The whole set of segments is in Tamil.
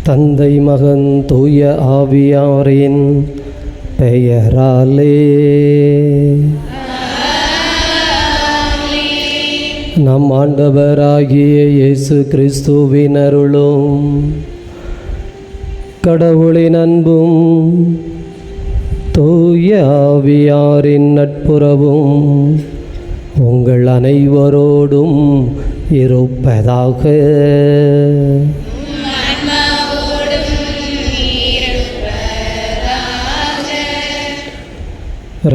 தந்தை மகன் தூய ஆவியாரின் பெயராலே நம் ஆண்டவராகிய இயேசு கிறிஸ்துவின் அருளும் கடவுளின் அன்பும் தூய ஆவியாரின் நட்புறவும் உங்கள் அனைவரோடும் இருப்பதாக.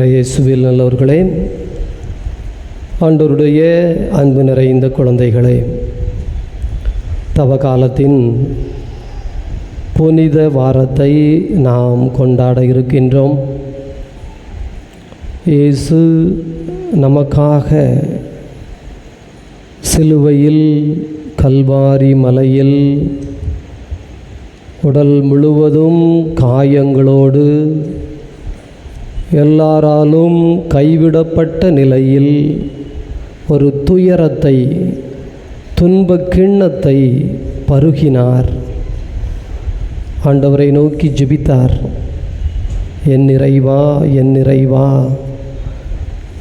இயேசுவில் நல்லவர்களே, ஆண்டவருடைய அன்பு நிறைந்த குழந்தைகளே, தவகாலத்தின் புனித வாரத்தை நாம் கொண்டாட இருக்கின்றோம். இயேசு நமக்காக சிலுவையில் கல்வாரி மலையில் உடல் முழுவதும் காயங்களோடு எல்லாராலும் கைவிடப்பட்ட நிலையில் ஒரு துயரத்தை, துன்பக் கிண்ணத்தை பருகினார். ஆண்டவரை நோக்கி ஜெபித்தார். என் இறைவா, என் இறைவா,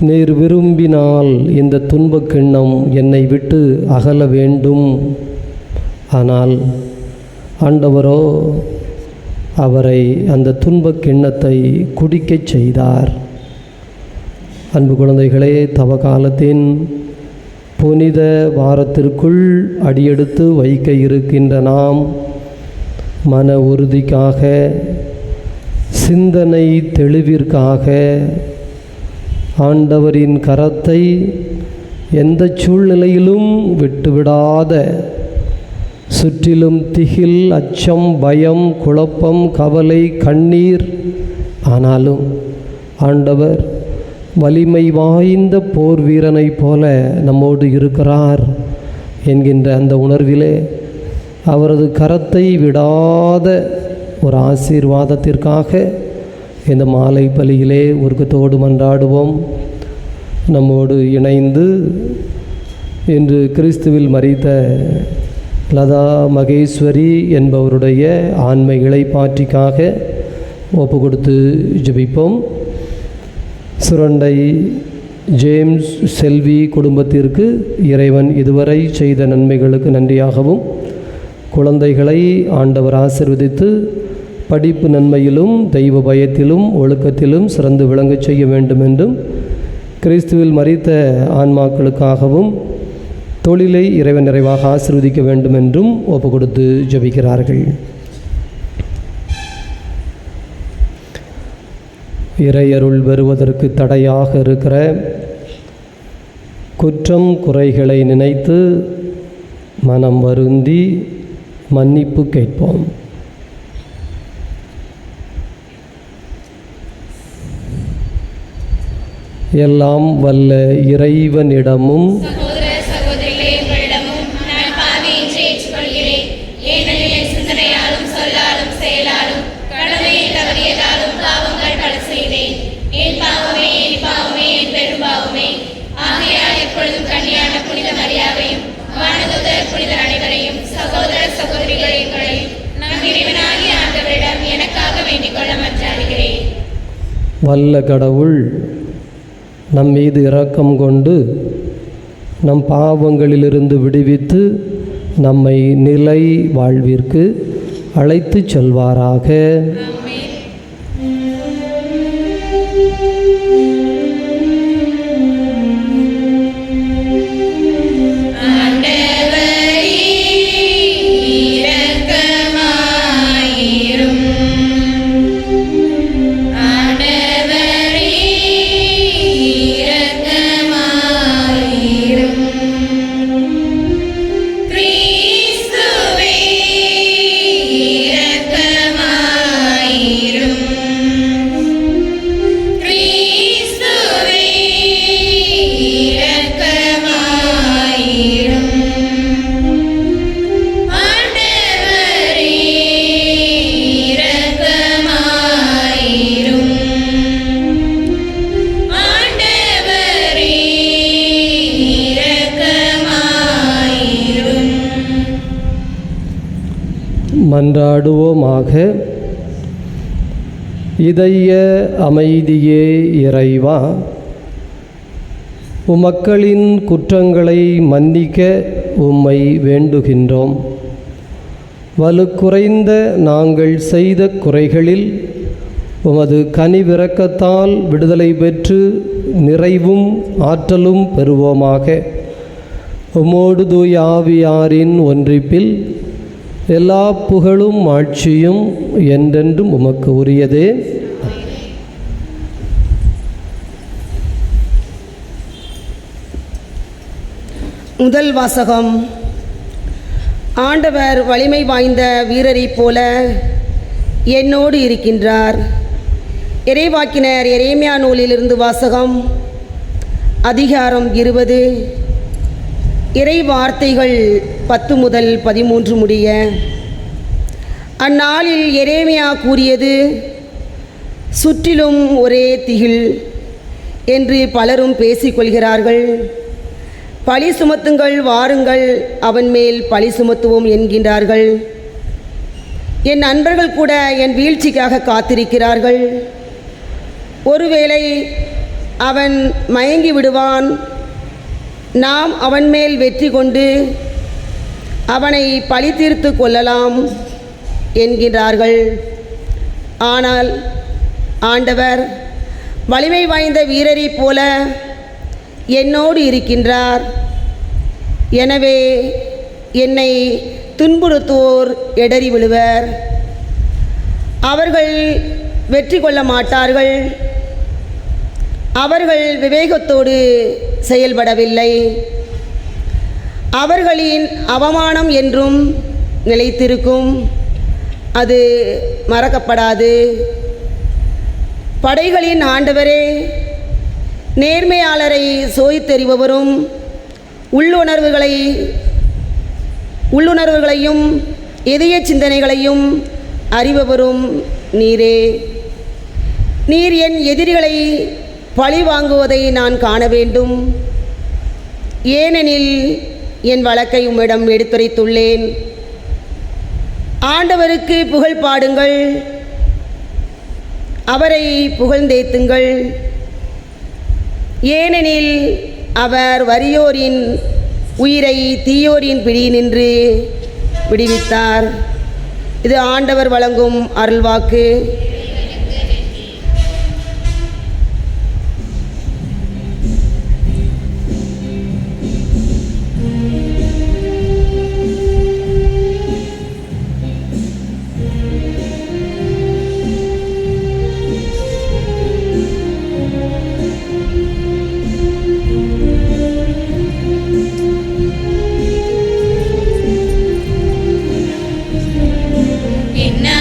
நீர் விரும்பினால் இந்த துன்பக் கிண்ணம் என்னை விட்டு அகல வேண்டும். ஆனால் ஆண்டவரோ அவரை அந்த துன்பக் கிண்ணத்தை குடிக்கச் செய்தார். அன்பு குழந்தைகளே, தவகாலத்தின் புனித வாரத்திற்குள் அடியெடுத்து வைக்க இருக்கின்ற நாம் மன உறுதிக்காக, சிந்தனை தெளிவிற்காக ஆண்டவரின் கரத்தை எந்த சூழ்நிலையிலும் விட்டுவிடாத, சுற்றிலும் திகில், அச்சம், பயம், குழப்பம், கவலை, கண்ணீர், ஆனாலும் ஆண்டவர் வலிமை வாய்ந்த போர் வீரனைப் போல நம்மோடு இருக்கிறார் என்கின்ற அந்த உணர்விலே அவரது கரத்தை விடாத ஒரு ஆசீர்வாதத்திற்காக இந்த மாலை பலியிலே உருக்கத்தோடு மன்றாடுவோம். நம்மோடு இணைந்து இன்று கிறிஸ்துவில் மரித்த லதா மகேஸ்வரி என்பவருடைய ஆன்ம இளைப்பாற்றிக்காக ஒப்பு கொடுத்து ஜெபிப்போம். சுரண்டை ஜேம்ஸ் செல்வி குடும்பத்திற்கு இறைவன் இதுவரை செய்த நன்மைகளுக்கு நன்றியாகவும், குழந்தைகளை ஆண்டவர் ஆசீர்வதித்து படிப்பு நன்மையிலும் தெய்வ பயத்திலும் ஒழுக்கத்திலும் சிறந்து விளங்கச் செய்ய வேண்டும் என்றும், கிறிஸ்துவில் மரித்த ஆன்மாக்களுக்காகவும் தொழிலை இறைவன் நிறைவாக ஆசீர்வதிக்க வேண்டும் என்றும் ஒப்பு கொடுத்து ஜெபிக்கிறார்கள். இறையருள் பெறுவதற்கு தடையாக இருக்கிற குற்றம் குறைகளை நினைத்து மனம் வருந்தி மன்னிப்பு கேட்போம். எல்லாம் வல்ல இறைவனிடமும் வல்ல கடவுள் நம் மீது இரக்கம் கொண்டு நம் பாவங்களிலிருந்து விடுவித்து நம்மை நிலை வாழ்விற்கு அழைத்து செல்வாராக. கிறிஸ்துவே இரக்கமாயிரும். மன்றாடுவோமாக. இதய அமைதியே இறைவா, உம்மக்களின் குற்றங்களை மன்னிக்க உம்மை வேண்டுகின்றோம். வலுக்குறைந்த நாங்கள் செய்த குறைகளில் உமது கனிவிரக்கத்தால் விடுதலை பெற்று நிறைவும் ஆற்றலும் பெறுவோமாக. உம்மோடு தூய ஆவியாரின் ஒன்றிப்பில் எல்லா புகழும் ஆட்சியும் என்றென்றும் உமக்கு உரியதே. முதல் வாசகம். ஆண்டவர் வலிமை வாய்ந்த வீரரைப் போல என்னோடு இருக்கின்றார். இறைவாக்கினர் எரேமியா நூலிலிருந்து வாசகம். அதிகாரம் 20, இறை வார்த்தைகள் 10 முதல் 13 முடிய. அந்நாளில் எரேமியா கூறியது, சுற்றிலும் ஒரே திகில் என்று பலரும் பேசிக்கொள்கிறார்கள். பழி சுமத்துங்கள், வாருங்கள், அவன் மேல் பழி சுமத்துவோம் என்கின்றார்கள். என் நண்பர்கள் கூட என் வீழ்ச்சிக்காக காத்திருக்கிறார்கள். ஒருவேளை அவன் மயங்கி விடுவான், நாம் அவன் மேல் வெற்றி கொண்டு அவனை பழி தீர்த்து கொள்ளலாம் என்கிறார்கள். ஆனால் ஆண்டவர் வலிமை வாய்ந்த வீரரைப் போல என்னோடு இருக்கின்றார். எனவே என்னை துன்புறுத்துவோர் இடறி விழுவர். அவர்கள் வெற்றி கொள்ள மாட்டார்கள். அவர்கள் விவேகத்தோடு செயல்படவில்லை. அவர்களின் அவமானம் என்றும் நிலைத்திருக்கும், அது மறக்கப்படாது. படைகளின் ஆண்டவரே, நேர்மையாளரை சோதித்தறிபவரும் உள்ளுணர்வுகளையும் இதய சிந்தனைகளையும் அறிபவரும் நீரே. நீர் என் எதிரிகளை பழி வாங்குவதை நான் காண வேண்டும். ஏனெனில் என் வழக்கை உம்மிடம் எடுத்துரைத்துள்ளேன். ஆண்டவருக்கு புகழ் பாடுங்கள், அவரை புகழ்ந்தேத்துங்கள். ஏனெனில் அவர் வறியோரின் உயிரை தீயோரின் பிடியினின்று விடுவித்தார். இது ஆண்டவர் வழங்கும் அருள்வாக்கு. என்னை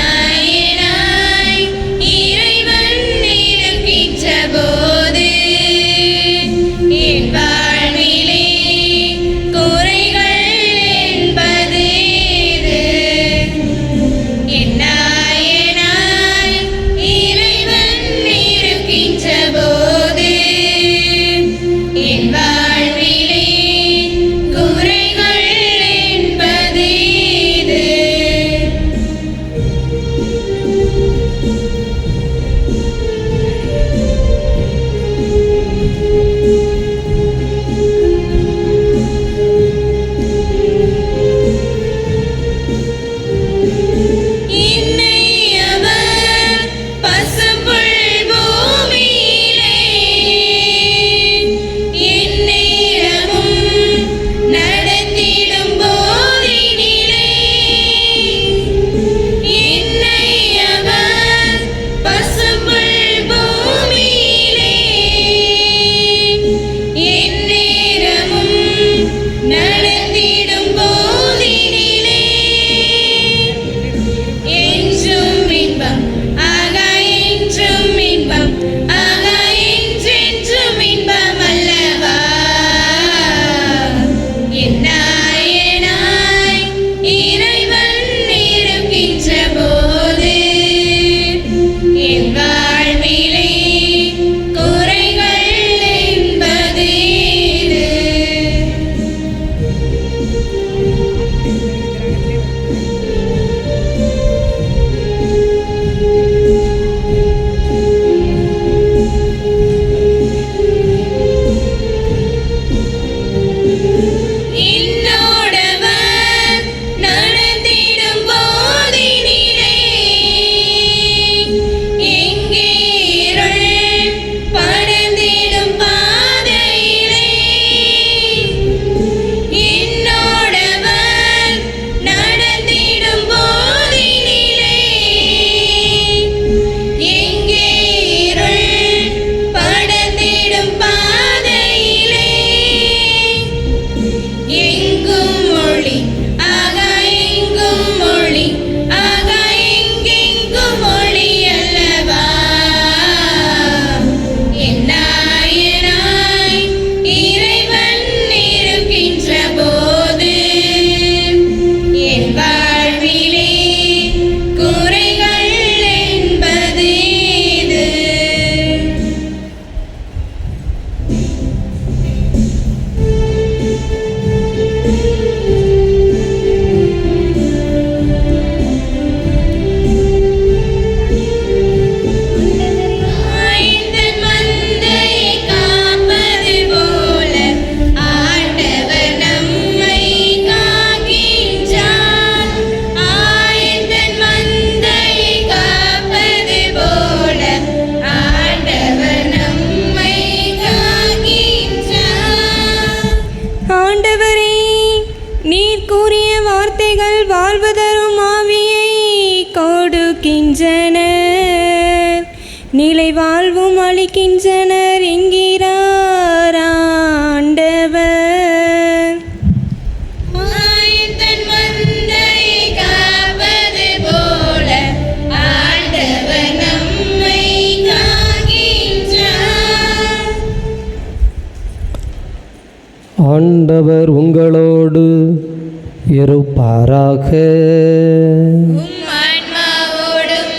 சென்றிடும் பாதையிலே எங்கும் மொழி ஆகா எங்கும் மொழி ஆகா எங்கெங்கும் மொழி அல்லவா என் நாயனாய் இறைவன் இருக்கின்ற போது என் வாழ்விலே குறைகள் என்பது இது. ஆய்ந்தன் மந்தையை காப்பது போல ஆண்டவர் நம்மை காக்கின்றார். ஆய்ந்தன் மந்தையை காப்பது போல ஆண்டவர் நம்மை காக்கின்றார். ஆண்டவரே, நீர் கூறிய வார்த்தைகள் வாழ்வு தரும் ஆவியை கொடுக்கின்றன, நிலை வாழ்வும் அளிக்கின்றனர் என்கிறார் ஆண்டவர். ஆயத்தன் மந்தையை காப்பது போல ஆண்டவர் நம்மை காக்கின்றார். ஆண்டவர் உங்களோடு இருப்பாராக. உம் ஆன்மாவோடும்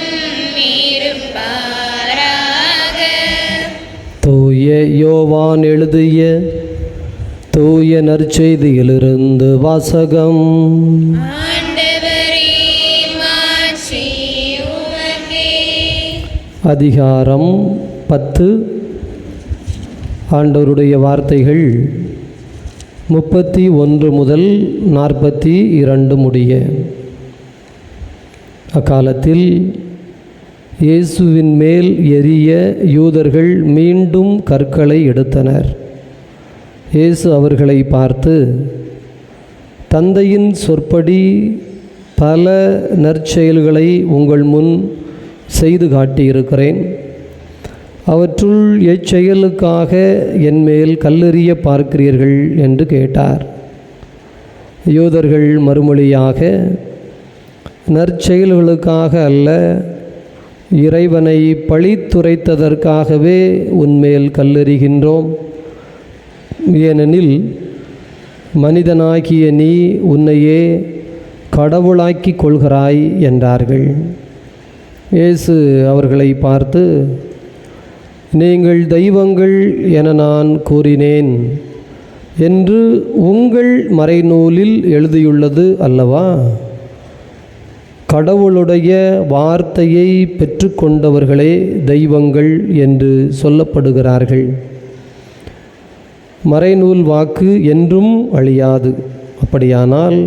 இருப்பாராக. தூய யோவான் எழுதிய தூய நற்செய்தியிலிருந்து வாசகம். ஆண்டவரே, மாட்சி உமக்கே. அதிகாரம் 10. ஆண்டவருடைய வார்த்தைகள் 31 முதல் 42 முடிய. அக்காலத்தில் இயேசுவின் மேல் எரிய யூதர்கள் மீண்டும் கற்களை எடுத்தனர். இயேசு அவர்களை பார்த்து, தந்தையின் சொற்படி பல நற்செயல்களை உங்கள் முன் செய்து காட்டியிருக்கிறேன். அவற்றுள் எச்செயலுக்காக என்மேல் கல்லெறிய பார்க்கிறீர்கள் என்று கேட்டார். யூதர்கள் மறுமொழியாக, நற்செயல்களுக்காக அல்ல, இறைவனை பழித்துரைத்ததற்காகவே உன்மேல் கல்லெறிகின்றோம். ஏனெனில் மனிதனாகிய நீ உன்னையே கடவுளாக்கிக் கொள்கிறாய் என்றார்கள். இயேசு அவர்களை பார்த்து, நீங்கள் தெய்வங்கள் என நான் கூறினேன் என்று உங்கள் மறைநூலில் எழுதியுள்ளது அல்லவா? கடவுளுடைய வார்த்தையை பெற்றுக்கொண்டவர்களே தெய்வங்கள் என்று சொல்லப்படுகிறார்கள். மறைநூல் வாக்கு என்றும் அழியாது. அப்படியானால்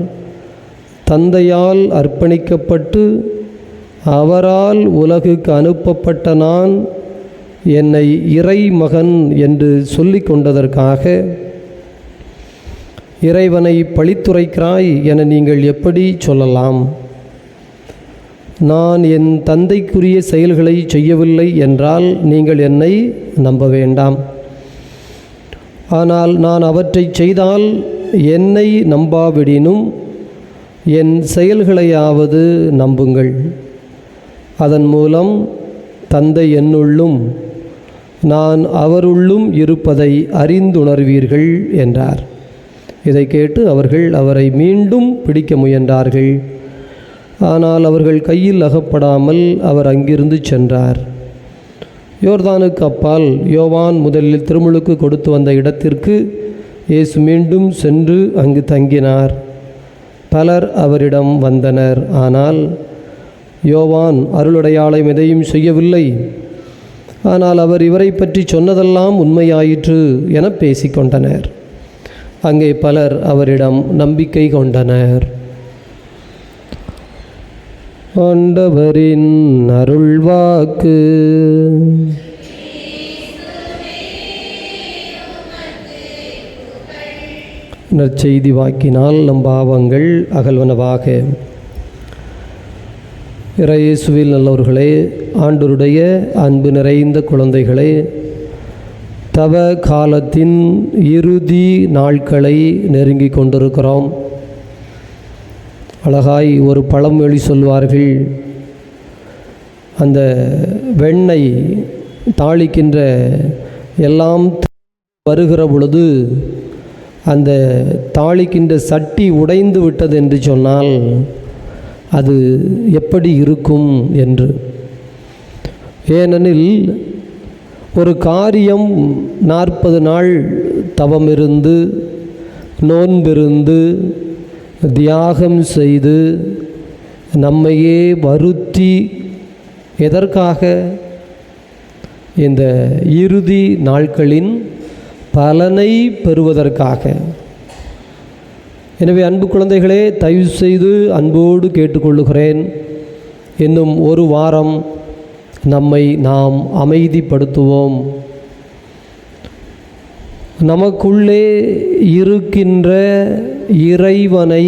தந்தையால் அர்ப்பணிக்கப்பட்டு அவரால் உலகுக்கு அனுப்பப்பட்ட நான் என்னை இறைமகன் என்று சொல்லிக் கொண்டதற்காக இறைவனை பழித்துரைக்கிறாய் என நீங்கள் எப்படி சொல்லலாம்? நான் என் தந்தைக்குரிய செயல்களை செய்யவில்லை என்றால் நீங்கள் என்னை நம்ப வேண்டாம். ஆனால் நான் அவற்றை செய்தால் என்னை நம்பாவிடினும் என் செயல்களையாவது நம்புங்கள். அதன் மூலம் தந்தை என்னுள்ளும் நான் அவருள்ளும் இருப்பதை அறிந்துணர்வீர்கள் என்றார். இதை கேட்டு அவர்கள் அவரை மீண்டும் பிடிக்க முயன்றார்கள். ஆனால் அவர்கள் கையில் அகப்படாமல் அவர் அங்கிருந்து சென்றார். யோர்தானுக்கு அப்பால் யோவான் முதலில் திருமுழுக்கு கொடுத்து வந்த இடத்திற்கு இயேசு மீண்டும் சென்று அங்கு தங்கினார். பலர் அவரிடம் வந்தனர். ஆனால் யோவான் அருளடையாளம் எதையும் செய்யவில்லை. ஆனால் அவர் இவரை பற்றி சொன்னதெல்லாம் உண்மையாயிற்று என பேசிக்கொண்டனர். அங்கே பலர் அவரிடம் நம்பிக்கை கொண்டனர். ஆண்டவரின் அருள்வாக்கு. நற்செய்தி வாக்கினால் நம் பாவங்கள் அகல்வனவாக. இறையேசுவில் நல்லவர்களே, ஆண்டவருடைய அன்பு நிறைந்த குழந்தைகளே, தவ காலத்தின் இறுதி நாட்களை நெருங்கி கொண்டிருக்கிறோம். அழகாய் ஒரு பழமொழி சொல்வார்கள், அந்த வெண்ணெய் தாளிக்கின்ற எல்லாம் வருகிற பொழுது அந்த தாளிக்கின்ற சட்டி உடைந்து விட்டது என்று சொன்னால் அது எப்படி இருக்கும் என்று. ஏனெனில் ஒரு காரியம் 40 நாள் தவமிருந்து நோன்பிருந்து தியாகம் செய்து நம்மையே வருத்தி எதற்காக? இந்த இறுதி நாட்களின் பலனை பெறுவதற்காக. எனவே அன்பு குழந்தைகளே, தயவு செய்து அன்போடு கேட்டுக்கொள்ளுகிறேன், இன்னும் ஒரு வாரம் நம்மை நாம் அமைதிப்படுத்துவோம். நமக்குள்ளே இருக்கின்ற இறைவனை,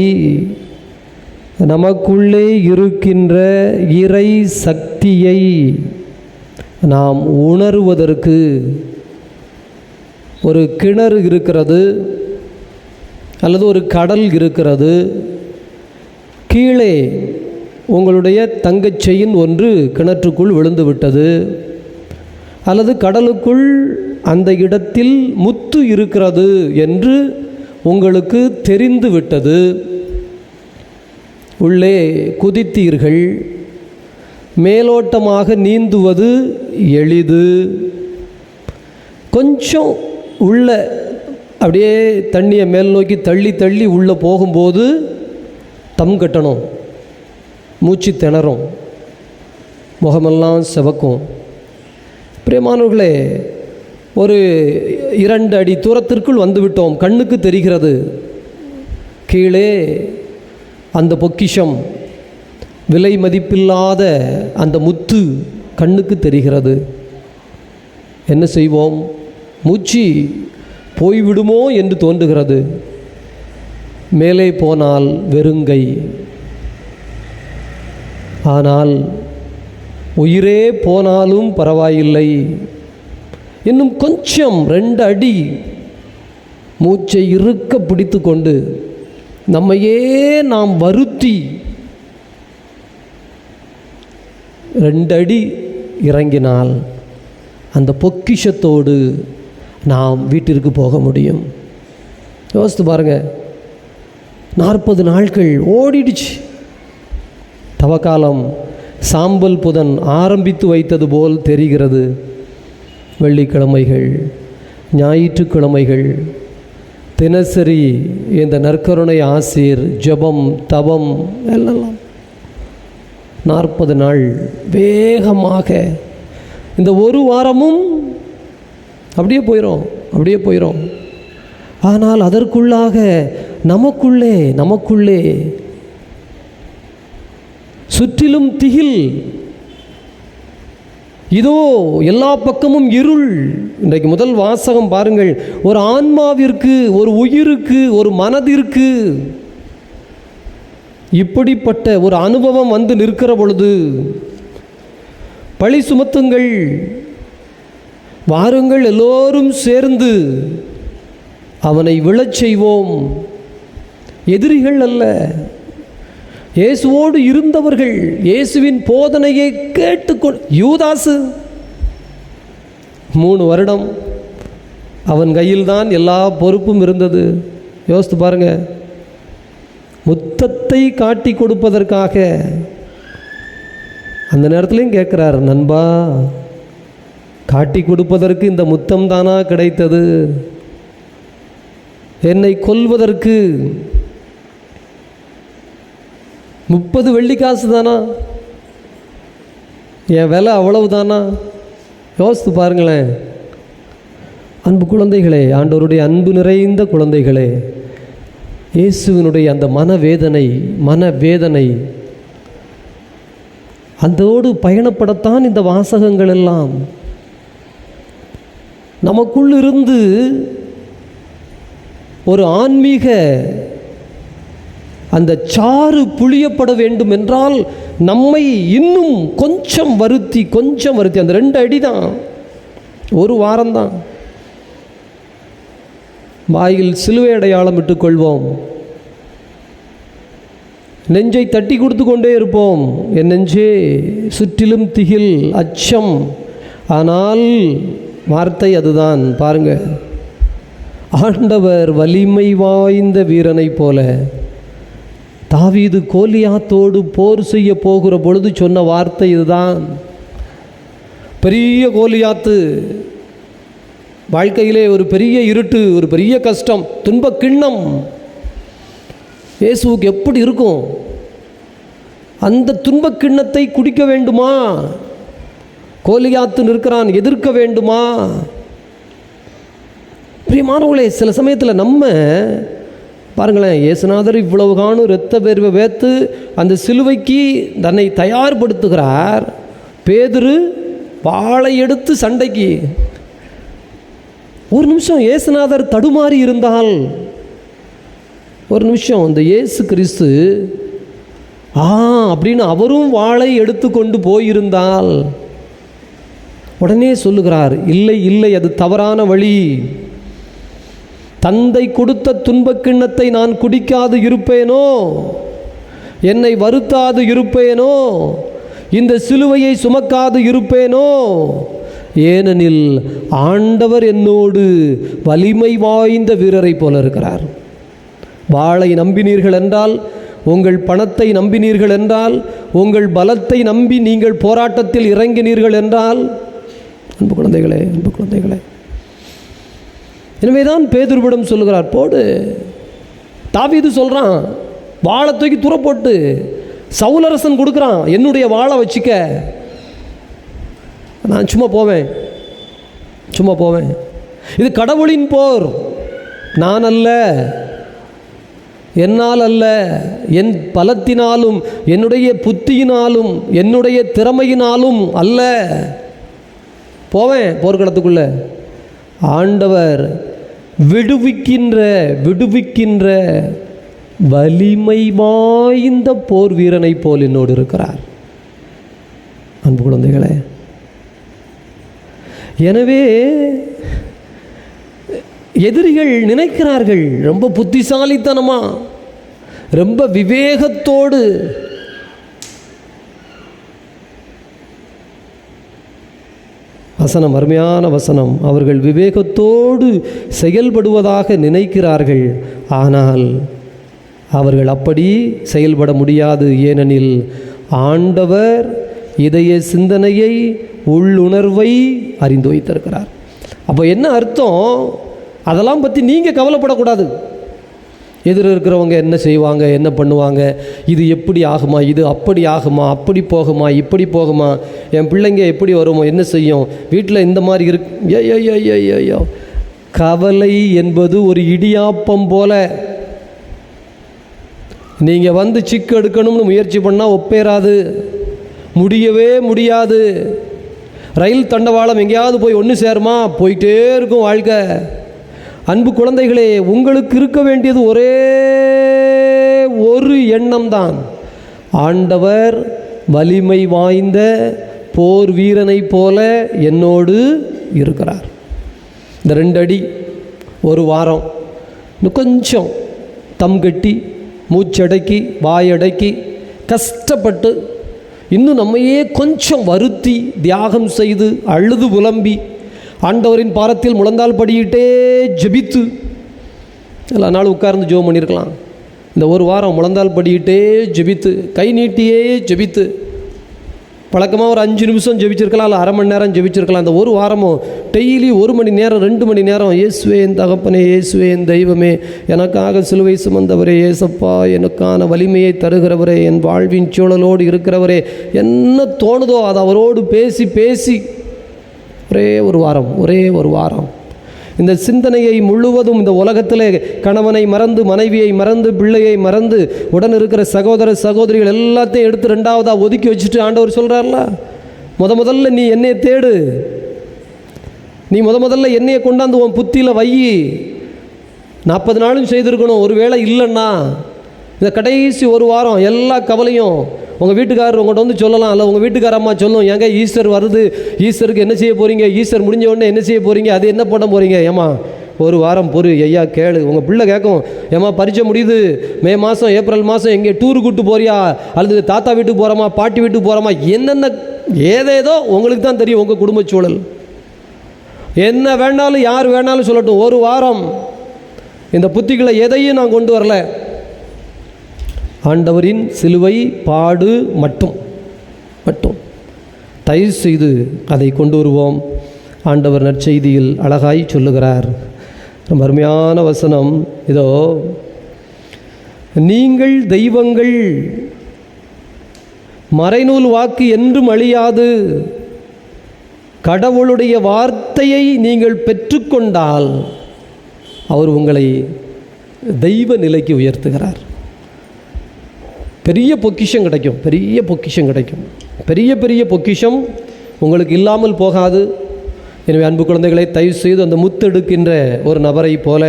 நமக்குள்ளே இருக்கின்ற இறை சக்தியை நாம் உணர்வதற்கு ஒரு கிணறு இருக்கிறது அல்லது ஒரு கடல் இருக்கிறது. கீழே உங்களுடைய தங்கச் செயின் ஒன்று கிணற்றுக்குள் விழுந்து விட்டது, அல்லது கடலுக்குள் அந்த இடத்தில் முத்து இருக்கிறது என்று உங்களுக்கு தெரிந்து விட்டது. உள்ளே குதித்தீர்கள். மேலோட்டமாக நீந்துவது எளிது. கொஞ்சம் உள்ள அப்படியே தண்ணியை மேல் நோக்கி தள்ளி தள்ளி உள்ளே போகும்போது தம் கட்டணும், மூச்சு திணறும், முகமெல்லாம் சிவக்கும். பிரியமானவர்களே, ஒரு 2 அடி தூரத்திற்குள் வந்துவிட்டோம். கண்ணுக்கு தெரிகிறது கீழே அந்த பொக்கிஷம், விலை மதிப்பில்லாத அந்த முத்து கண்ணுக்கு தெரிகிறது. என்ன செய்வோம்? மூச்சு போய்விடுமோ என்று தோன்றுகிறது. மேலே போனால் வெறுங்கை. ஆனால் உயிரே போனாலும் பரவாயில்லை, இன்னும் கொஞ்சம் 2 அடி மூச்சை இறுக்க பிடித்து கொண்டு நம்மையே நாம் வருத்தி 2 அடி இறங்கினால் அந்த பொக்கிஷத்தோடு நாம் வீட்டிற்கு போக முடியும். யோசித்து பாருங்கள், 40 நாட்கள் ஓடிடுச்சு. தவக்காலம் சாம்பல் புதன் ஆரம்பித்து வைத்தது போல் தெரிகிறது. வெள்ளிக்கிழமைகள், ஞாயிற்றுக்கிழமைகள், தினசரி இந்த நற்கருணை ஆசீர், ஜெபம், தவம் எல்லாம் 40 நாள் வேகமாக, இந்த ஒரு வாரமும் அப்படியே போயிடும். ஆனால் அதற்குள்ளாக நமக்குள்ளே சுற்றிலும் திகில். இதோ எல்லா பக்கமும் இருள். இன்றைக்கு முதல் வாசகம் பாருங்கள், ஒரு ஆன்மாவிற்கு, ஒரு உயிருக்கு, ஒரு மனதிற்கு இப்படிப்பட்ட ஒரு அனுபவம் வந்து நிற்கிற பொழுது பழி சுமத்துங்கள். வாருங்கள், எல்லோரும் சேர்ந்து அவனை விழச் செய்வோம். எதிரிகள் அல்ல, இயேசுவோடு இருந்தவர்கள், இயேசுவின் போதனையை கேட்டுக்கொண்டு. யூதாசு 3 வருடம் அவன் கையில்தான் எல்லா பொறுப்பும் இருந்தது. யோசித்து பாருங்க, முத்தத்தை காட்டி கொடுப்பதற்காக அந்த நேரத்துலையும் கேட்குறார், நண்பா, காட்டி கொடுப்பதற்கு இந்த முத்தம் தானா கிடைத்தது? என்னை கொல்வதற்கு 30 வெள்ளிக்காசு தானா? என் விலை அவ்வளவு தானா? யோசித்து பாருங்களேன். அன்பு குழந்தைகளே, ஆண்டவருடைய அன்பு நிறைந்த குழந்தைகளே, இயேசுவினுடைய அந்த மனவேதனை அதோடு பயணப்படத்தான் இந்த வாசகங்கள் எல்லாம். நமக்குள்ளிருந்து ஒரு ஆன்மீக அந்த சாறு புளியப்பட வேண்டும் என்றால் நம்மை இன்னும் கொஞ்சம் வருத்தி அந்த 2 அடி தான், ஒரு வாரம்தான். வாயில் சிலுவை அடையாளம் இட்டுக்கொள்வோம். நெஞ்சை தட்டி கொடுத்து கொண்டே இருப்போம். என் நெஞ்சே சுற்றிலும் திகில், அச்சம். ஆனால் வார்த்தை அதுதான். பாருங்க, ஆண்டவர் வலிமை வாய்ந்த வீரனை போல தாவீது கோலியாத்தோடு போர் செய்ய போகிற பொழுது சொன்ன வார்த்தை இதுதான். பெரிய கோலியாத்து, வாழ்க்கையிலே ஒரு பெரிய இருட்டு, ஒரு பெரிய கஷ்டம், துன்ப கிண்ணம் இயேசுவுக்கு எப்படி இருக்கும்? அந்த துன்ப கிண்ணத்தை குடிக்க வேண்டுமா? கோலியாத்து நிற்கிறான், எதிர்க்க வேண்டுமா? பிரியமானவர்களே, சில சமயத்தில் நம்ம பாருங்களேன், இயேசுநாதர் இவ்வளவு காணும் இரத்த வேர்வை வேத்து அந்த சிலுவைக்கு தன்னை தயார்படுத்துகிறார். பேதுரு வாளை எடுத்து சண்டைக்கு. ஒரு நிமிஷம் இயேசுநாதர் தடுமாறி இருந்தால், ஒரு நிமிஷம் இந்த இயேசு கிறிஸ்து அப்படின்னு அவரும் வாளை எடுத்து கொண்டு போயிருந்தால், உடனே சொல்லுகிறார், இல்லை இல்லை, அது தவறான வழி. தந்தை கொடுத்த துன்பக் கிண்ணத்தை நான் குடிக்காது இருப்பேனோ? என்னை வருத்தாது இருப்பேனோ? இந்த சிலுவையை சுமக்காது இருப்பேனோ? ஏனெனில் ஆண்டவர் என்னோடு வலிமை வாய்ந்த வீரரை போல இருக்கிறார். வாளை நம்பினீர்கள் என்றால், உங்கள் பணத்தை நம்பினீர்கள் என்றால், உங்கள் பலத்தை நம்பி நீங்கள் போராட்டத்தில் இறங்கினீர்கள் என்றால், அன்பு குழந்தைகளே, அன்பு குழந்தைகளே, எனவேதான் பேதுருவிடம் சொல்லுகிறார், போடு. தாவீது சொல்கிறான், வாளை தூக்கி தூர போட்டு. சவுலரசன் கொடுக்குறான், என்னுடைய வாளை வச்சுக்க, நான் சும்மா போவேன், சும்மா போவேன். இது கடவுளின் போர், நான் அல்ல, என்னால் அல்ல, என் பலத்தினாலும் என்னுடைய புத்தியினாலும் என்னுடைய திறமையினாலும் அல்ல. போவேன் போர்க்களத்துக்குள்ள. ஆண்டவர் விடுவிக்கின்ற வலிமை வாய்ந்த போர் வீரனை போல் என்னோடு இருக்கிறார். அன்பு குழந்தைகளே, எனவே எதிரிகள் நினைக்கிறார்கள் ரொம்ப புத்திசாலித்தனமா, ரொம்ப விவேகத்தோடு. வசனம், அருமையான வசனம். அவர்கள் விவேகத்தோடு செயல்படுவதாக நினைக்கிறார்கள், ஆனால் அவர்கள் அப்படி செயல்பட முடியாது. ஏனெனில் ஆண்டவர் இதய சிந்தனையை, உள்ளுணர்வை அறிந்து வைத்திருக்கிறார். அப்போ என்ன அர்த்தம்? அதெல்லாம் பற்றி நீங்கள் கவலைப்படக்கூடாது. எதிர இருக்கிறவங்க என்ன செய்வாங்க, என்ன பண்ணுவாங்க, இது எப்படி ஆகுமா, இது அப்படி ஆகுமா, அப்படி போகுமா, இப்படி போகுமா, என் பிள்ளைங்க எப்படி வருமோ, என்ன செய்யும், வீட்டில் இந்த மாதிரி ஐயோ. கவலை என்பது ஒரு இடியாப்பம் போல. நீங்கள் வந்து சிக்கு எடுக்கணும்னு முயற்சி பண்ணால் ஒப்பேறாது, முடியவே முடியாது. ரயில் தண்டவாளம் எங்கேயாவது போய் ஒன்று சேருமா? போயிட்டே இருக்கும் வாழ்க்கை. அன்பு குழந்தைகளே, உங்களுக்கு இருக்க வேண்டியது ஒரே ஒரு எண்ணம் தான். ஆண்டவர் வலிமை வாய்ந்த போர் வீரனை போல என்னோடு இருக்கிறார். இந்த 2 அடி, ஒரு வாரம், இன்னும் கொஞ்சம் தம் கட்டி, மூச்சடக்கி, வாயடக்கி, கஷ்டப்பட்டு, இன்னும் நம்மையே கொஞ்சம் வருத்தி, தியாகம் செய்து, அழுது புலம்பி, ஆண்டவரின் பாரத்தில் முழந்தால் படியிட்டே ஜெபித்து, எல்லா நாளும் உட்கார்ந்து ஜெபம் பண்ணியிருக்கலாம். இந்த ஒரு வாரம் முழந்தால் படியிட்டே ஜெபித்து, கை நீட்டியே ஜெபித்து, பழக்கமாக ஒரு 5 நிமிஷம் ஜெபிச்சிருக்கலாம், இல்லை அரை மணி நேரம் ஜெபிச்சிருக்கலாம். இந்த ஒரு வாரமும் டெய்லி 1 மணி நேரம், 2 மணி நேரம், இயேசுவே என் தகப்பனே, இயேசுவே என் தெய்வமே, எனக்காக சிலுவை சுமந்தவரே, ஏசப்பா எனக்கான வலிமையை தருகிறவரே, என் வாழ்வின் சூழலோடு இருக்கிறவரே, என்ன தோணுதோ அதை அவரோடு பேசி பேசி ஒரே ஒரு வாரம் இந்த சிந்தனையை முழுவதும், இந்த உலகத்திலே கணவனை மறந்து, மனைவியை மறந்து, பிள்ளையை மறந்து, உடன் இருக்கிற சகோதர சகோதரிகள் எல்லாத்தையும் எடுத்து 2வதாக ஒதுக்கி வச்சுட்டு ஆண்டவர் சொல்கிறார்ல, முதல்ல நீ என்னையை தேடு, நீ முதல்ல என்னையை கொண்டாந்து உன் புத்தியில் வை. 40 நாளும் செய்திருக்கணும். ஒரு வேளை இல்லைன்னா இந்த கடைசி ஒரு வாரம் எல்லா கவலையும் உங்கள் வீட்டுக்காரர் உங்கள்கிட்ட வந்து சொல்லலாம், இல்லை உங்கள் வீட்டுக்காரம்மா சொல்லும், ஏங்க ஈஸ்டர் வருது, ஈஸ்டருக்கு என்ன செய்ய போகிறீங்க, ஈஸ்டர் முடிஞ்ச உடனே என்ன செய்ய போகிறீங்க, அது என்ன பண்ண போகிறீங்க, ஏம்மா ஒரு வாரம் பொறு ஐயா கேளு. உங்கள் பிள்ளை கேட்கும், ஏம்மா பரீட்சை முடியுது, மே மாதம் ஏப்ரல் மாதம் எங்கே டூரு கூட்டு போறியா, அல்லது தாத்தா வீட்டுக்கு போகிறோமா, பாட்டி வீட்டுக்கு போகிறோமா, என்னென்ன ஏதேதோ உங்களுக்கு தான் தெரியும். உங்கள் குடும்ப சூழல் என்ன வேணாலும் யார் வேணாலும் சொல்லட்டும். ஒரு வாரம் இந்த புத்திகளை எதையும் நான் கொண்டு வரல. ஆண்டவரின் சிலுவை பாடு மட்டும் தயவு செய்து அதை கொண்டு வருவோம். ஆண்டவர் நற்செய்தியில் அழகாய் சொல்லுகிறார். ரொம்ப அருமையான வசனம் இதோ, நீங்கள் தெய்வங்கள், மறைநூல் வாக்கு என்றும் அழியாது. கடவுளுடைய வார்த்தையை நீங்கள் பெற்றுக்கொண்டால் அவர் உங்களை தெய்வ நிலைக்கு உயர்த்துகிறார். பெரிய பொக்கிஷம் கிடைக்கும், பெரிய பொக்கிஷம் உங்களுக்கு இல்லாமல் போகாது. எனவே அன்பு குழந்தைகளை, தயவு செய்து அந்த முத்தெடுக்கின்ற ஒரு நபரை போல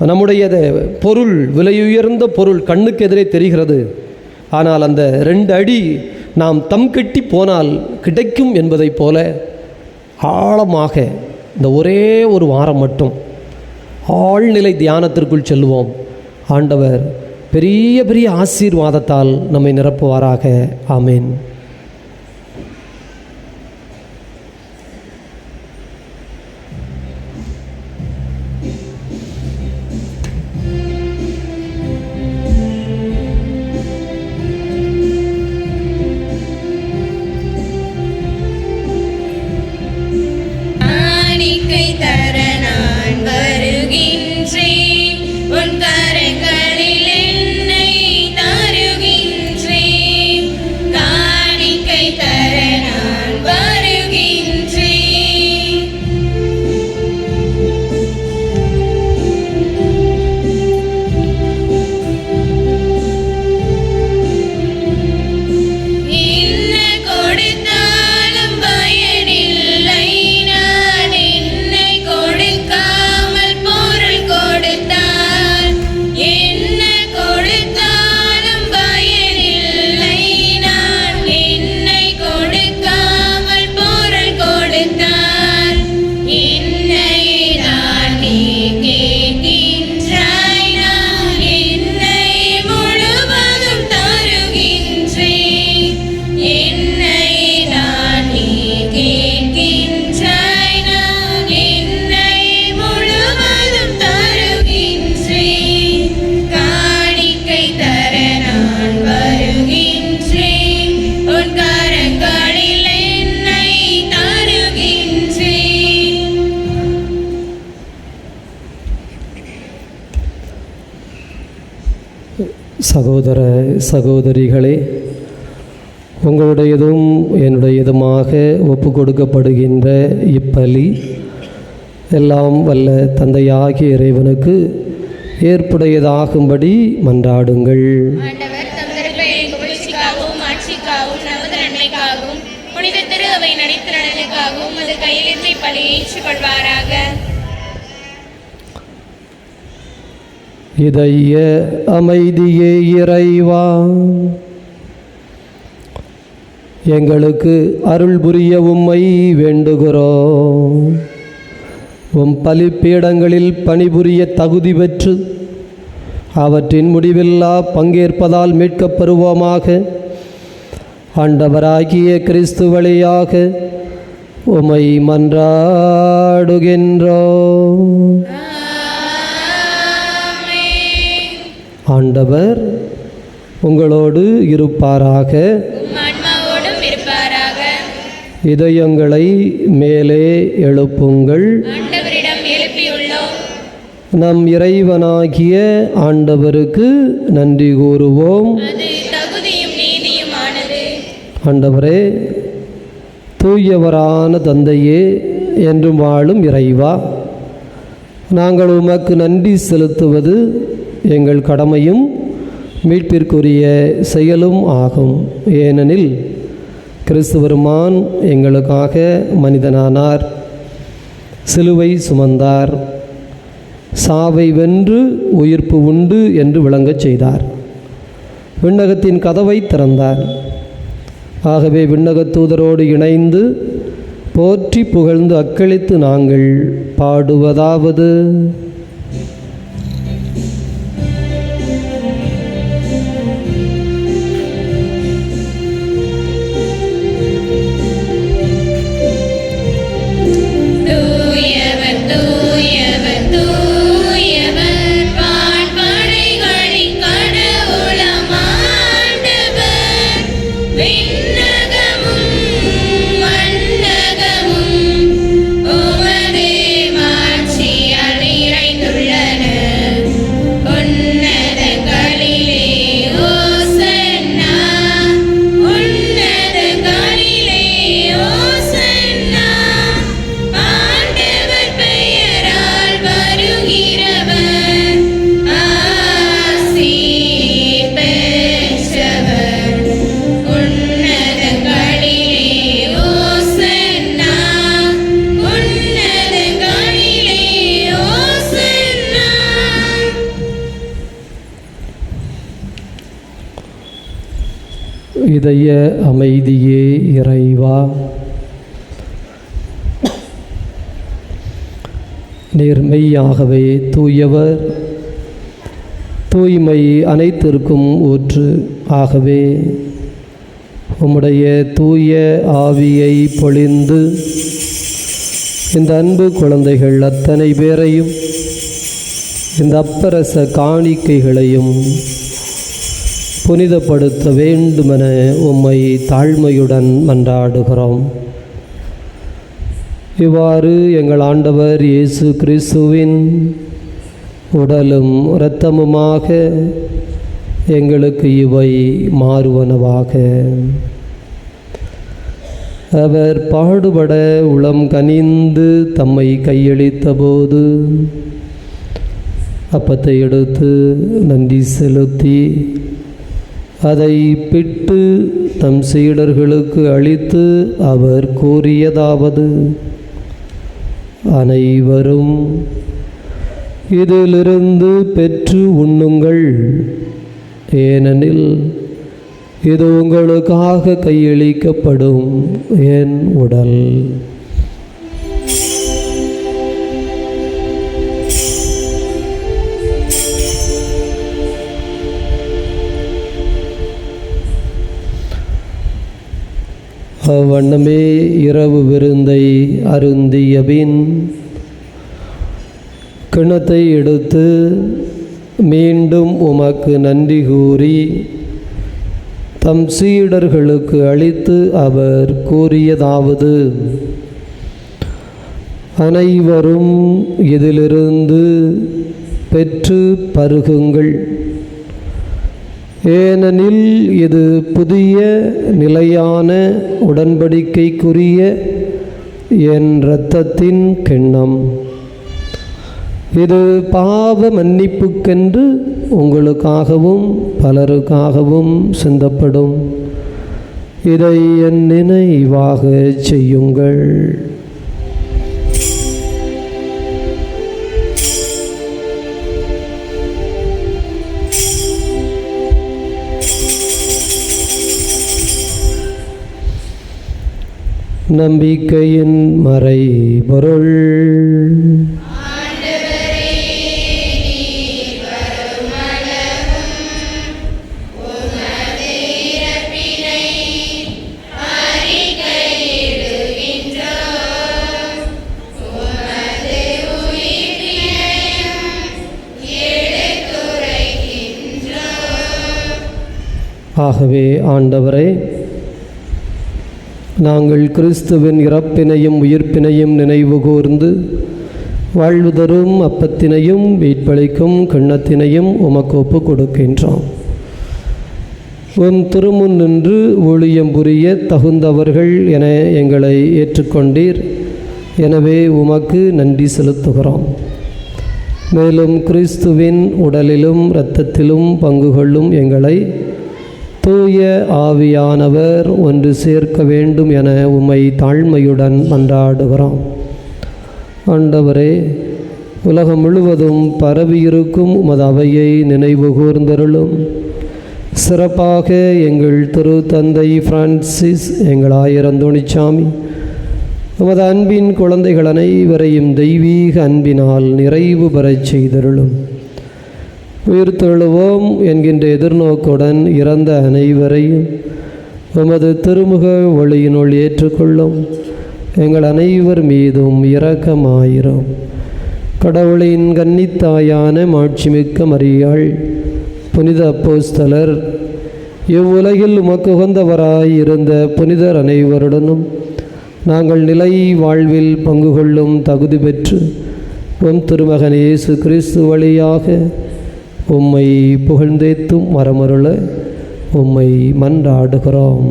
நம்முடைய பொருள், விலையுயர்ந்த பொருள் கண்ணுக்கு எதிரே தெரிகிறது. ஆனால் அந்த 2 அடி நாம் தம் கட்டி போனால் கிடைக்கும் என்பதைப் போல ஆழமாக இந்த ஒரே ஒரு வாரம் மட்டும் ஆழ்நிலை தியானத்திற்குள் செல்வோம். ஆண்டவர் பெரிய ஆசீர்வாதத்தால் நம்மை நிரப்புவாராக. ஆமேன். காணிக்கை தர நான் வருகின்றேன், உன் கரங்களில் என்னை தருகின்றேன். காணிக்கை தர நான் வருகின்றேன். என்ன கொடுத்தாலும் பயனில்லை, நான் என்னை கொடுக்காமல் பொருள் கொடுத்தார். என்ன கொடுத்தாலும் பயனில்லை, நான் என்னை கொடுக்காமல் பொருள் கொடுத்தார். என்னை தான் நீ கேட்கின்றாய், நான் என்னை முழுவதும் தருகின்றேன். என்னை தான் நீ கேட்கின்றாய், நான் என்னை முழுவதும் தருகின்றேன். காணிக்கை தர நான் வருகின்றேன், உன் கரங்களில் என்னை தருகின்றேன். சகோதர சகோதரிகளே, உங்களுடையதும் என்னுடையதுமாக ஒப்பு கொடுக்கப்படுகின்ற இப்பலி எல்லாம் வல்ல தந்தையாகிய இறைவனுக்கு ஏற்புடையதாகும்படி மன்றாடுங்கள். ஆண்டவர் தம் திருப்பெயரின் புகழ்ச்சிக்காகவும் ஆட்சிக்காகவும் நமது நன்மைக்காகவும் புனித திரு அவை நடித்த நலனுக்காகவும் அது கையிலின்றி பலியை ஏற்றுக்கொள்வாராக. இதய அமைதியே இறைவா, எங்களுக்கு அருள் புரிய உம்மை வேண்டுகிறோம். உம் பலிப்பீடங்களில் பணிபுரிய தகுதி பெற்று அவற்றின் முடிவில்லா பங்கேற்பதால் மீட்கப் பெறுவோமாக. ஆண்டவராகிய கிறிஸ்து வழியாக உம்மை மன்றாடுகின்றோம். ஆண்டவர் உங்களோடு இருப்பாராக. உம் ஆன்மாவோடும் இருப்பாராக. இதயங்களை மேலே எழுப்புங்கள். ஆண்டவரிடம் எழுப்பியுள்ளோம். நம் இறைவனாகிய ஆண்டவருக்கு நன்றி கூறுவோம். அது தகுதியும் நீதியுமானது. ஆண்டவரே, தூயவரான தந்தையே, என்றும் வாழும் இறைவா, நாங்கள் உமக்கு நன்றி செலுத்துவது எங்கள் கடமையும் மீட்பிற்குரிய செயலும் ஆகும். ஏனெனில் கிறிஸ்துவருமான் எங்களுக்காக மனிதனானார், சிலுவை சுமந்தார், சாவை வென்று உயிர்ப்பு உண்டு என்று விளங்கச் செய்தார், விண்ணகத்தின் கதவை திறந்தார். ஆகவே விண்ணகத் தூதரோடு இணைந்து போற்றி புகழ்ந்து அக்களித்து நாங்கள் பாடுவதாவது: இதய அமைதியே இறைவா, நேர்மையாகவே தூயவர், தூய்மை அனைத்திற்கும் ஊற்று. ஆகவே உம்முடைய தூய ஆவியை பொழிந்து இந்த அன்பு குழந்தைகள் அத்தனை பேரையும் இந்த அப்பரச காணிக்கைகளையும் புனிதப்படுத்த வேண்டுமென உம்மை தாழ்மையுடன் மன்றாடுகிறோம். இவ்வாறு எங்கள் ஆண்டவர் இயேசு கிறிஸ்துவின் உடலும் இரத்தமுமாக எங்களுக்கு இவை மாறுவனவாக. அவர் பாடுபட உளம் கனிந்து தம்மை கையளித்த போது அப்பத்தை எடுத்து நன்றி செலுத்தி அதை பிட்டு தம் சீடர்களுக்கு அளித்து அவர் கூறியதாவது: அனைவரும் இதிலிருந்து பெற்று உண்ணுங்கள், ஏனெனில் இது உங்களுக்காக கையளிக்கப்படும் என் உடல். அவ்வண்ணமே இரவு விருந்தை அருந்தியபின் கிண்ணத்தை எடுத்து மீண்டும் உமக்கு நன்றி கூறி தம் சீடர்களுக்கு அளித்து அவர் கூறியதாவது: அனைவரும் இதிலிருந்து பெற்று பருகுங்கள், ஏனெனில் இது புதிய நிலையான உடன்படிக்கைக்குரிய என் இரத்தத்தின் கிண்ணம். இது பாவ மன்னிப்புக்கென்று உங்களுக்காகவும் பலருக்காகவும் சிந்தப்படும். இதை என் நினைவாக செய்யுங்கள். நம்பிக்கையின் மறைபொருள். ஆகவே ஆண்டவரே, நாங்கள் கிறிஸ்துவின் இறப்பினையும் உயிர்ப்பினையும் நினைவு கூர்ந்து வாழ்வு தரும் அப்பத்தினையும் மீட்பளிக்கும் கிண்ணத்தினையும் உமக்கு ஒப்பு கொடுக்கின்றோம். உம் திருமுன் நின்று ஊழியம் புரிய தகுந்தவர்கள் என எங்களை ஏற்றுக்கொண்டீர். எனவே உமக்கு நன்றி செலுத்துகிறோம். மேலும் கிறிஸ்துவின் உடலிலும் இரத்தத்திலும் பங்கு கொள்ளும் எங்களை தூய ஆவியானவர் ஒன்று சேர்க்க வேண்டும் என உம்மை தாழ்மையுடன் மன்றாடுகிறோம். ஆண்டவரே, உலகம் முழுவதும் பரவியிருக்கும் உமது அவையை நினைவு கூர்ந்தருளும். சிறப்பாக எங்கள் திரு தந்தை பிரான்சிஸ், எங்கள் ஆயர் அந்தோணிசாமி, உமது அன்பின் குழந்தைகள் அனைவரையும் தெய்வீக அன்பினால் நிறைவு பெறச் செய்தருளும். உயிர்த்தெழுவோம் என்கின்ற எதிர்நோக்குடன் இறந்த அனைவரையும் உமது திருமுக ஒளியினுள் ஏற்றுக்கொள்ளும். எங்கள் அனைவர் மீதும் இரக்கமாயிரும். கடவுளின் கன்னித்தாயான மாட்சிமிக்க மரியாள், புனித அப்போஸ்தலர், இவ்வுலகில் உமக்கு உகந்தவராய் இருந்த புனிதர் அனைவருடனும் நாங்கள் நிலை வாழ்வில் பங்கு கொள்ளும் தகுதி பெற்று உம் திருமகன் இயேசு கிறிஸ்து வழியாக உம்மை புகழ்ந்தேத்தும் மரமருள உம்மை மன்றாடுகிறோம்.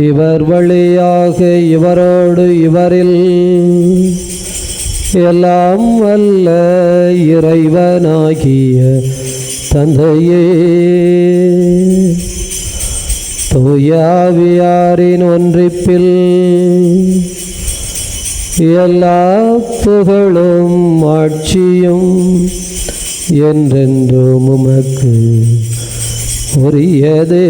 இவர் வழியாக இவரோடு இவரில் எல்லாம் வல்ல இறைவனாகிய தந்தையே, தூயாவியாரின் ஒன்றிப்பில் எல்லா புகழும் ஆட்சியும் என்றென்றும் உமக்கு உரியதே.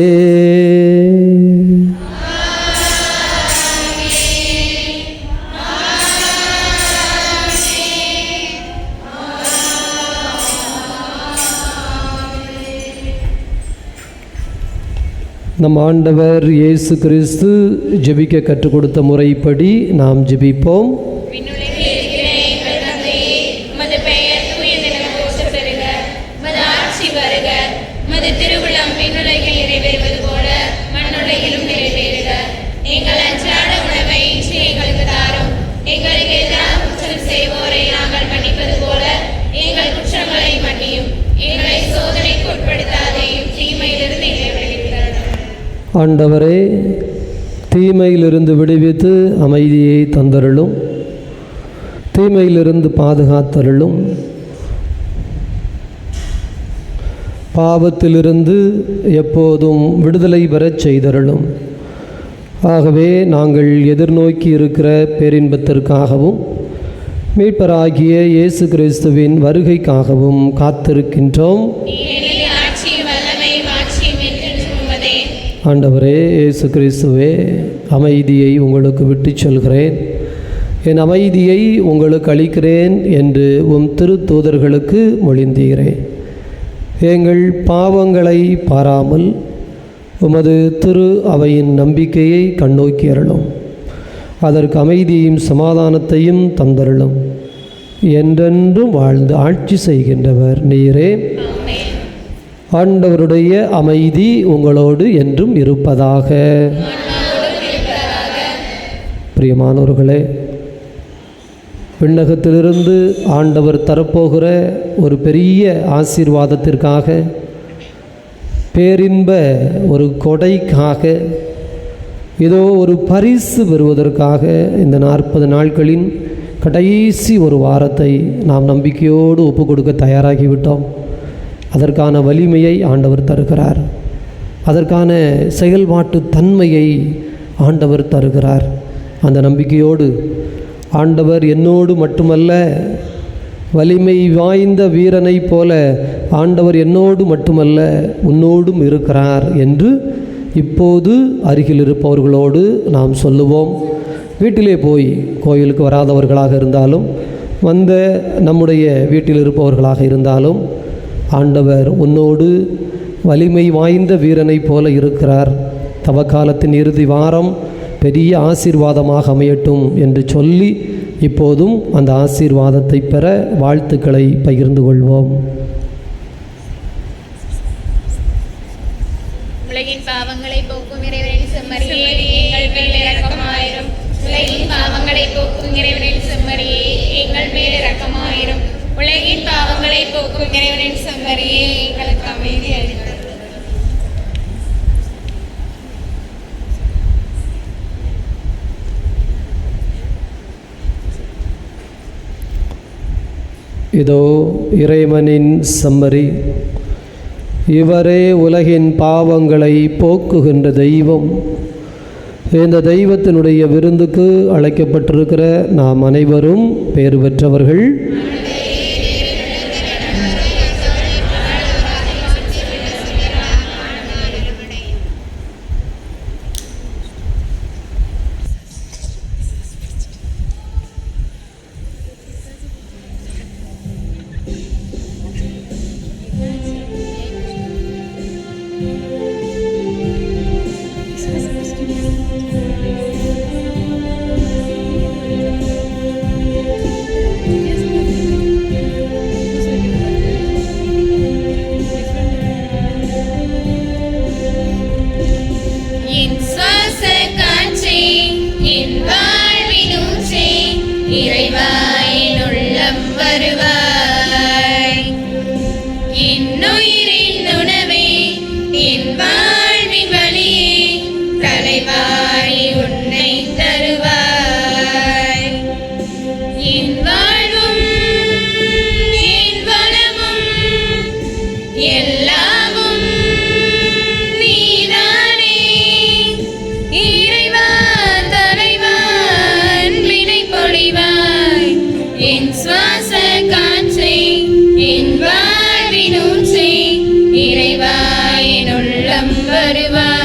நம் ஆண்டவர் இயேசு கிறிஸ்து ஜெபிக்க கற்றுக் கொடுத்த முறைப்படி நாம் ஜெபிப்போம். ஆண்டவரே, தீமையிலிருந்து விடுவித்து அமைதியை தந்தருளும். தீமையிலிருந்து பாதுகாத்தருளும். பாவத்திலிருந்து எப்போதும் விடுதலை பெறச் செய்தருளும். ஆகவே நாங்கள் எதிர்நோக்கி இருக்கிற பேரின்பத்திற்காகவும் மீட்பராகிய இயேசு கிறிஸ்துவின் வருகைக்காகவும் காத்திருக்கின்றோம். ஆண்டவரே இயேசு கிறிஸ்துவே, அமைதியை உங்களுக்கு விட்டு சொல்கிறேன், என் அமைதியை உங்களுக்கு அளிக்கிறேன் என்று உம் திருத்தூதர்களுக்கு மொழிந்தீரேன். எங்கள் பாவங்களை பாராமல் உமது திரு அவையின் நம்பிக்கையை கண்ணோக்கி அருளும். அதற்கு அமைதியையும் சமாதானத்தையும் தந்தருளும். என்றென்றும் வாழ்ந்து ஆட்சி செய்கின்றவர் நீரே. ஆண்டவருடைய அமைதி உங்களோடு என்றும் இருப்பதாக. பிரியமானவர்களே, விண்ணகத்திலிருந்து ஆண்டவர் தரப்போகிற ஒரு பெரிய ஆசீர்வாதத்திற்காக, பேரின்ப ஒரு கொடைக்காக, ஏதோ ஒரு பரிசு பெறுவதற்காக இந்த 40 நாட்களின் கடைசி ஒரு வாரத்தை நாம் நம்பிக்கையோடு ஒப்பு கொடுக்க தயாராகிவிட்டோம். அதற்கான வலிமையை ஆண்டவர் தருகிறார். அதற்கான செயல்பாட்டு தன்மையை ஆண்டவர் தருகிறார். அந்த நம்பிக்கையோடு ஆண்டவர் என்னோடு மட்டுமல்ல, வலிமை வாய்ந்த வீரனைப் போல ஆண்டவர் என்னோடு மட்டுமல்ல உன்னோடும் இருக்கிறார் என்று இப்போது அருகில் இருப்பவர்களோடு நாம் சொல்லுவோம். வீட்டிலே போய் கோயிலுக்கு வராதவர்களாக இருந்தாலும், வந்த நம்முடைய வீட்டில் இருப்பவர்களாக இருந்தாலும், ஆண்டவர் உன்னோடு வலிமை வாய்ந்த வீரனைப் போல இருக்கிறார். தவக்காலத்தின் இறுதி வாரம் பெரிய ஆசீர்வாதமாக அமையட்டும் என்று சொல்லி இப்போதும் அந்த ஆசீர்வாதத்தை பெற வாழ்த்துக்களை பகிர்ந்து கொள்வோம். உலகின் பாவங்களை போக்கும் இறைவனின் செம்மறியே, எங்கள் மேல் இரக்கமாயிரும். உலகின் பாவங்களை போக்கும் இறைவனின் செம்மறியே, எங்கள் மேல் இரக்கமாயிரும். உலகின் பாவங்களை போக்கும் இறைவனின் செம்மறியே, எங்களுக்கு அமைதி அளித்தருளும். இதோ இறைவனின் செம்மறி, இவரே உலகின் பாவங்களை போக்குகின்ற தெய்வம். இந்த தெய்வத்தினுடைய விருந்துக்கு அழைக்கப்பட்டிருக்கிற நாம் அனைவரும் பேறு பெற்றவர்கள். இறைவா என் உள்ளம் வருவாய். என்னுயிரின் உணவே, என் வாழ்வின் வழியே, தலைவாய் உன்னை தருவாய். என் வாழ்வும் என் வளமும் எல்லாமும் நீதானே. இறைவா தலைவா அன்பினை பொழிவாய். என் சுவாச காற்றே, என் வாழ்வின் ஊற்றே, இறைவா என் உள்ளம் வருவாய்.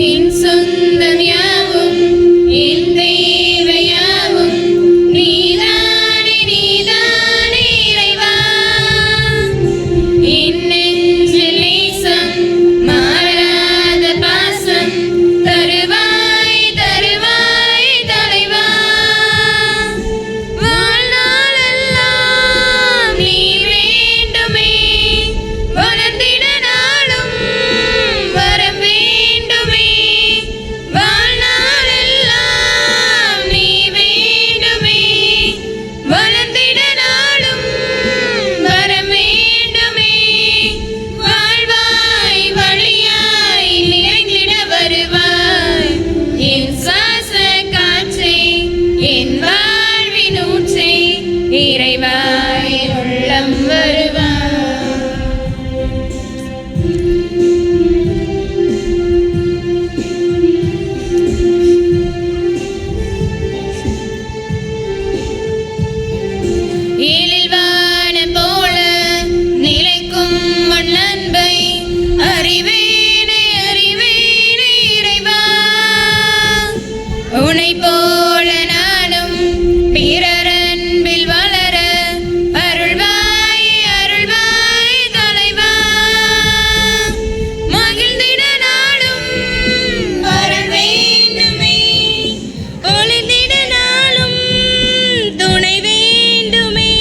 என் சொந்தம் யாவும், என் தேவை யாவும் நீதானே, நீதானே இறைவா. என் நெஞ்சில் நேசம், மாறாத பாசம் தருவாய், தருவாய் தலைவா. வாழ்நாளெல்லாம் நீ வேண்டுமே, வளர்ந்திட நாளும் வரம் வேண்டுமே. வாழ்நாளெல்லாம் நீ வேண்டுமே, வளர்ந்திட நாளும் வரம் வேண்டுமே. வாழ்வாய் வழியாய் நிறைந்திட வருவாய். என் சுவாச காற்றே, என் வாழ்வின் ஊற்றே, இறைவா என் உள்ளம் வருவாய். ஏழில் வானம் போல நிலைக்கும் உன் அன்பை அறிவேனே, அறிவேனே இறைவா. உன்னை போல நானும் பிறர் அன்பில் வளர அருள்வாய், அருள்வாய் தலைவா. மகிழ்ந்திட நாளும் வர வேண்டுமே, ஒளிந்திட நாளும் துணை வேண்டுமே.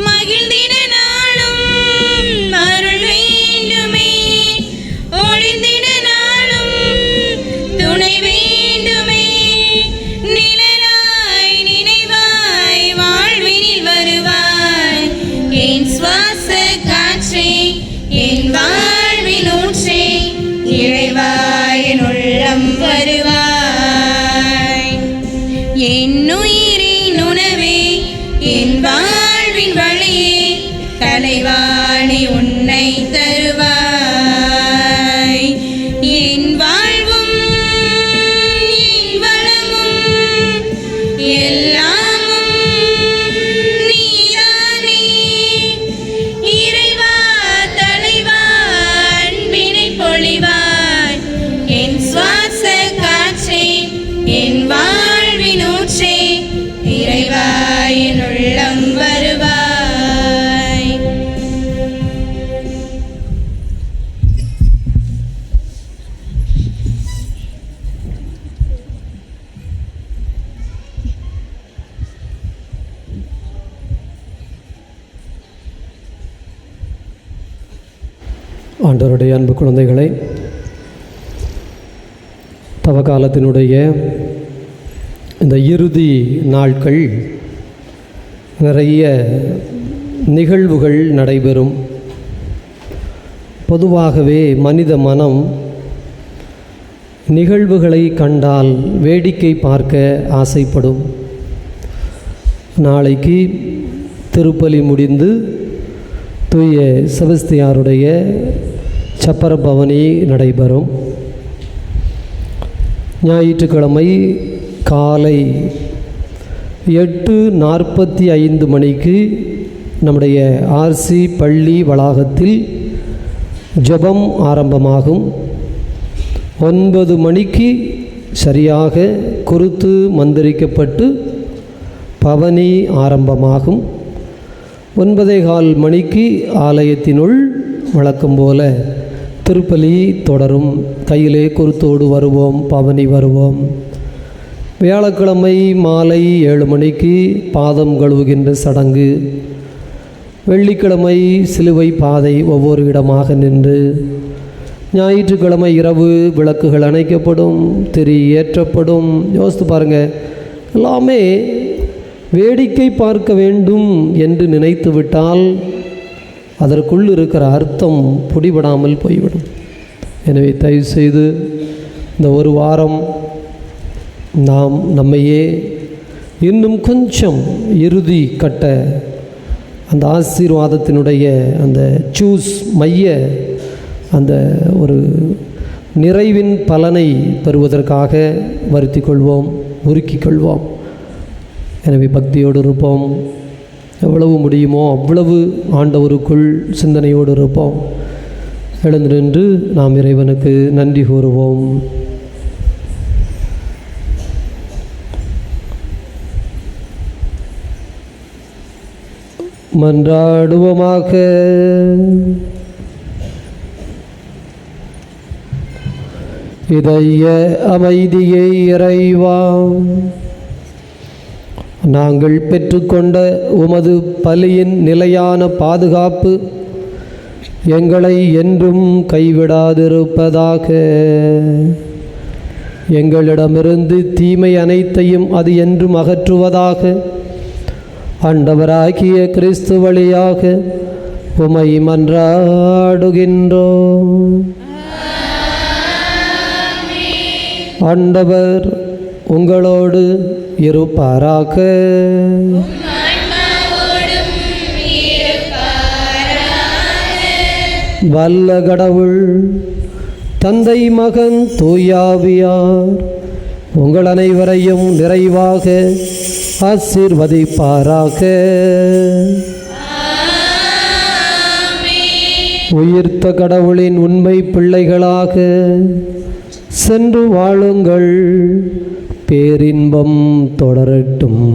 மகிழ்ந்திட நாளும் அருள் வேண்டுமே, ஒளிந்திட நாளும் துணை வேண்டுமே. நிழலாய் நினைவாய் வாழ்வினில் வருவாய். என் சுவாச காற்றே, என் வாழ்வின் ஊற்றே, இறைவா என் உள்ளம் வருவாய். என்னுயிரின் உணவே, என் வாழ்வின் வழியே, தலைவாணி உன்னை தருவாய். என் வாழ்வும் என் வளமும் எல்லாமும் நீதானே. இறைவா தலைவா அன்பினை பொழிவாய். என் சுவாச காற்றே, என் வாழ்வின் ஊற்றே, இறைவா என் உள்ளம் வருவாய். ஆண்டவருடைய அன்பு குழந்தைகளை, தவக்காலத்தினுடைய இந்த இறுதி நாட்கள் நிறைய நிகழ்வுகள் நடைபெறும். பொதுவாகவே மனித மனம் நிகழ்வுகளை கண்டால் வேடிக்கை பார்க்க ஆசைப்படும். நாளைக்கு திருப்பலி முடிந்து தூய செபஸ்தியாருடைய சப்பர பவனி நடைபெறும். ஞாயிற்றுக்கிழமை காலை 8:45 மணிக்கு நம்முடைய ஆர்சி பள்ளி வளாகத்தில் ஜெபம் ஆரம்பமாகும். 9 மணிக்கு சரியாக குருத்து மந்திரிக்கப்பட்டு பவனி ஆரம்பமாகும். 9:15 மணிக்கு ஆலயத்தினுள் வழக்கம் போல திருப்பலி தொடரும். கையிலே குருத்தோடு வருவோம், பவனி வருவோம். வியாழக்கிழமை மாலை 7 மணிக்கு பாதம் கழுவுகின்ற சடங்கு வெள்ளிக்கிழமை சிலுவை பாதை ஒவ்வொரு இடமாக நின்று, ஞாயிற்றுக்கிழமை இரவு விளக்குகள் அணைக்கப்படும், திரி ஏற்றப்படும். யோசித்து பாருங்கள், எல்லாமே வேடிக்கை பார்க்க வேண்டும் என்று நினைத்து விட்டால் அதற்குள் இருக்கிற அர்த்தம் பிடிபடாமல் போய்விடும். எனவே தயவுசெய்து இந்த ஒரு வாரம் நாம் நம்மையே இன்னும் கொஞ்சம் இறுதி கட்ட அந்த ஆசீர்வாதத்தினுடைய அந்த மைய அந்த ஒரு நிறைவின் பலனை பெறுவதற்காக வருத்தி கொள்வோம், உருக்கிக் கொள்வோம். எனவே பக்தியோடு இருப்போம், எவ்வளவு முடியுமோ அவ்வளவு ஆண்டவருக்குள் சிந்தனையோடு இருப்போம். எழுந்து நின்று நாம் இறைவனுக்கு நன்றி கூறுவோம். மன்றாடுவோமாக. இதய அமைதியை இறைவா, நாங்கள் பெற்றுக்கொண்ட உமது பலியின் நிலையான பாதுகாப்பு எங்களை என்றும் கைவிடாதிருப்பதாக. எங்களிடமிருந்து தீமை அனைத்தையும் அது என்றும் அகற்றுவதாக. ஆண்டவராகிய கிறிஸ்து வழியாக உம்மை மன்றாடுகின்றோம். ஆண்டவர் உங்களோடு இருப்பாராக. வல்ல கடவுள் தந்தை, மகன், தூயாவியார் உங்கள் அனைவரையும் நிறைவாக ஆசீர்வதிப்பாராக. உயிர்த்த கடவுளின் உண்மை பிள்ளைகளாக சென்று வாழுங்கள். பேரின்பம் தொடரட்டும்.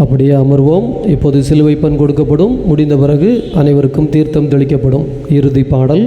அப்படியே அமர்வோம். இப்போது சிலுவை பண் கொடுக்கப்படும். முடிந்த பிறகு அனைவருக்கும் தீர்த்தம் தெளிக்கப்படும். இறுதி பாடல்.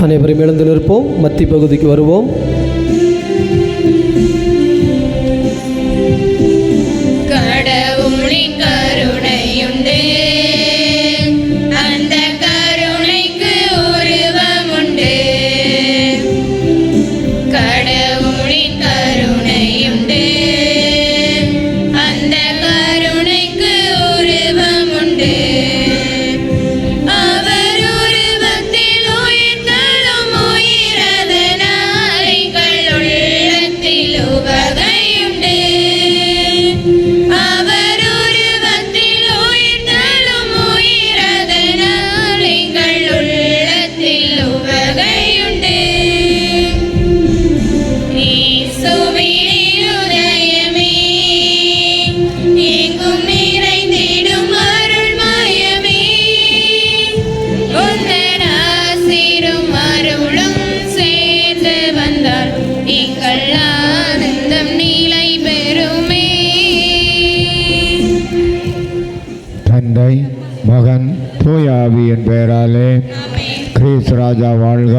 அனைவரும் எழுந்து நிற்போம். மத்தி பகுதிக்கு வருவோம். கடவுளின் கருணையுண்டு, அந்த கருணைக்கு உருவமுண்டு. தந்தை மகன் தூய ஆவியின் பெயராலே கிறிஸ்து ராஜா வாழ்க.